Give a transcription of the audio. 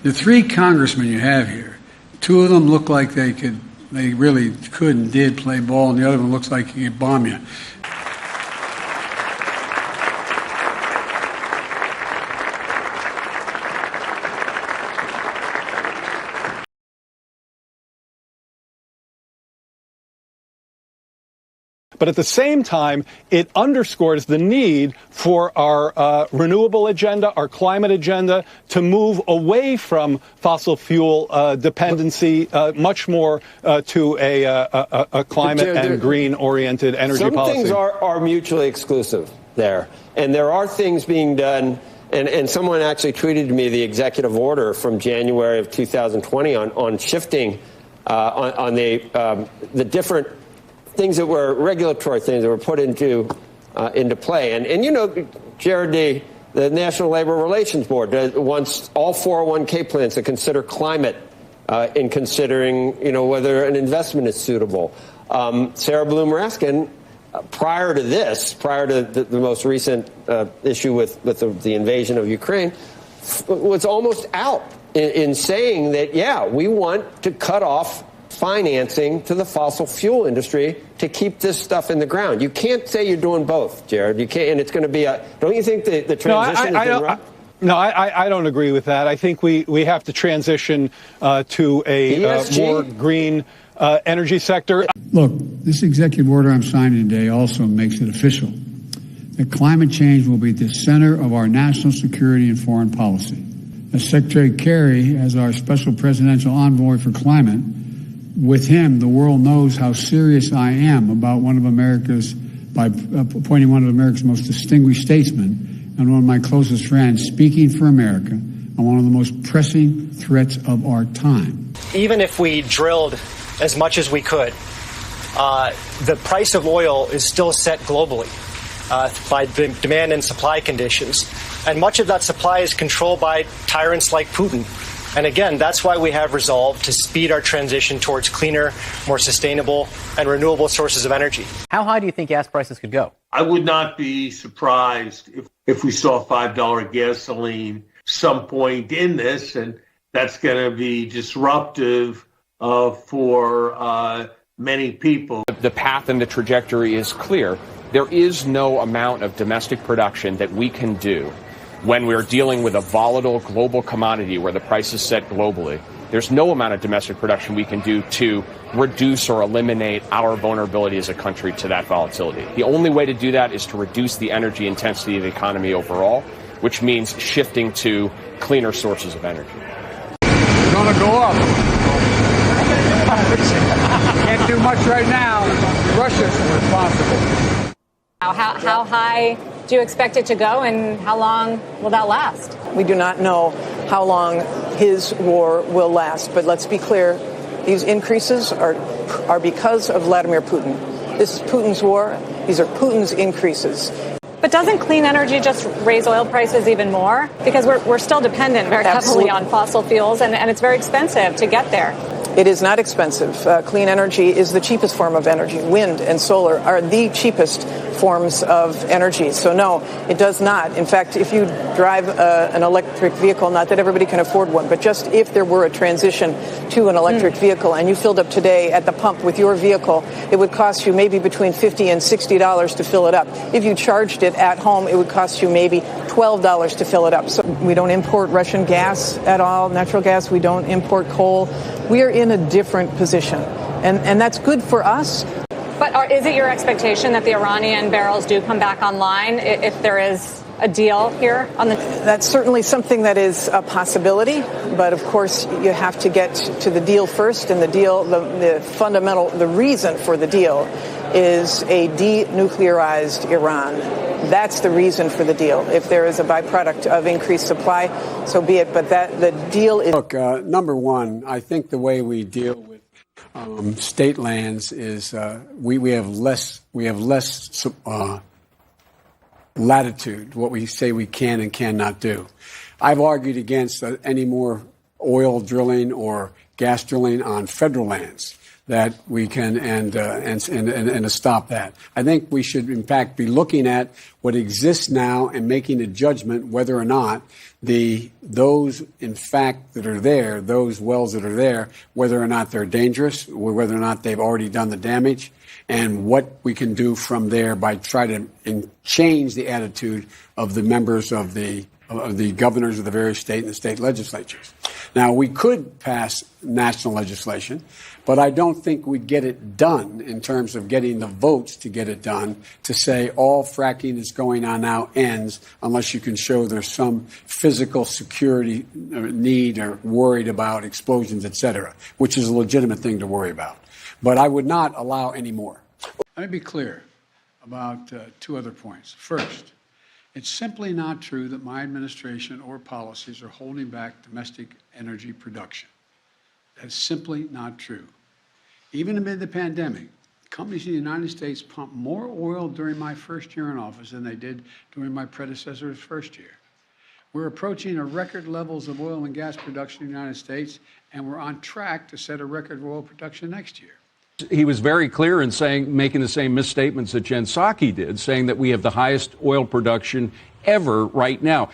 The three congressmen you have here, two of them look like they really could and did play ball, and the other one looks like he could bomb you. But at the same time, it underscores the need for our renewable agenda, our climate agenda, to move away from fossil fuel dependency much more to a climate and green-oriented energy policy. Some things are mutually exclusive there. And there are things being done. And someone actually tweeted to me the executive order from January of 2020 on shifting on the different things that were regulatory things that were put into play. And you know, Jared, the National Labor Relations Board wants all 401k plans to consider climate in considering, you know, whether an investment is suitable. Sarah Bloom Raskin, prior to the most recent issue with the invasion of Ukraine, was almost out in saying that, yeah, we want to cut off financing to the fossil fuel industry to keep this stuff in the ground. You can't say you're doing both, Jared. You can't, and it's going to be don't you think the transition is right? No, I don't agree with that. I think we have to transition to a more green energy sector. Look, this executive order I'm signing today also makes it official that climate change will be at the center of our national security and foreign policy. As Secretary Kerry, as our special presidential envoy for climate, with him, the world knows how serious I am about by appointing one of America's most distinguished statesmen and one of my closest friends speaking for America on one of the most pressing threats of our time. Even if we drilled as much as we could, the price of oil is still set globally by demand and supply conditions. And much of that supply is controlled by tyrants like Putin. And again, that's why we have resolved to speed our transition towards cleaner, more sustainable, and renewable sources of energy. How high do you think gas prices could go? I would not be surprised if we saw $5 gasoline some point in this, and that's going to be disruptive for many people. The path and the trajectory is clear. There is no amount of domestic production that we can do when we're dealing with a volatile global commodity where the price is set globally. There's no amount of domestic production we can do to reduce or eliminate our vulnerability as a country to that volatility. The only way to do that is to reduce the energy intensity of the economy overall, which means shifting to cleaner sources of energy. It's going to go up. Can't do much right now. Russia's responsible. How high do you expect it to go, and how long will that last? We do not know how long his war will last, but let's be clear, these increases are because of Vladimir Putin. This is Putin's war. These are Putin's increases. But doesn't clean energy just raise oil prices even more? Because we're still dependent very heavily on fossil fuels, and it's very expensive to get there. It is not expensive. Clean energy is the cheapest form of energy. Wind and solar are the cheapest forms of energy. So no, it does not. In fact, if you drive an electric vehicle, not that everybody can afford one, but just if there were a transition to an electric vehicle and you filled up today at the pump with your vehicle, it would cost you maybe between $50 and $60 to fill it up. If you charged it at home, it would cost you maybe $12 to fill it up. So we don't import Russian gas at all, natural gas. We don't import coal. We are in a different position, and that's good for us. But is it your expectation that the Iranian barrels do come back online if there is a deal here on the? That's certainly something that is a possibility, but of course you have to get to the deal first, and the reason for the deal is a denuclearized Iran. That's the reason for the deal. If there is a byproduct of increased supply, so be it. But the deal is. Look, number one, I think the way we deal with state lands is we have less latitude, what we say we can and cannot do. I've argued against any more oil drilling or gas drilling on federal lands. that we can and to stop that. I think we should, in fact, be looking at what exists now and making a judgment whether or not those in fact that are there, those wells that are there, whether or not they're dangerous, or whether or not they've already done the damage, and what we can do from there by trying to change the attitude of the members of the governors of the various state and the state legislatures. Now, we could pass national legislation, but I don't think we'd get it done in terms of getting the votes to get it done, to say all fracking that's going on now ends unless you can show there's some physical security need or worried about explosions, et cetera, which is a legitimate thing to worry about. But I would not allow any more. Let me be clear about two other points. First, it's simply not true that my administration or policies are holding back domestic energy production. That's simply not true. Even amid the pandemic, companies in the United States pumped more oil during my first year in office than they did during my predecessor's first year. We're approaching a record levels of oil and gas production in the United States, and we're on track to set a record of oil production next year. He was very clear in making the same misstatements that Jen Psaki did, saying that we have the highest oil production ever right now.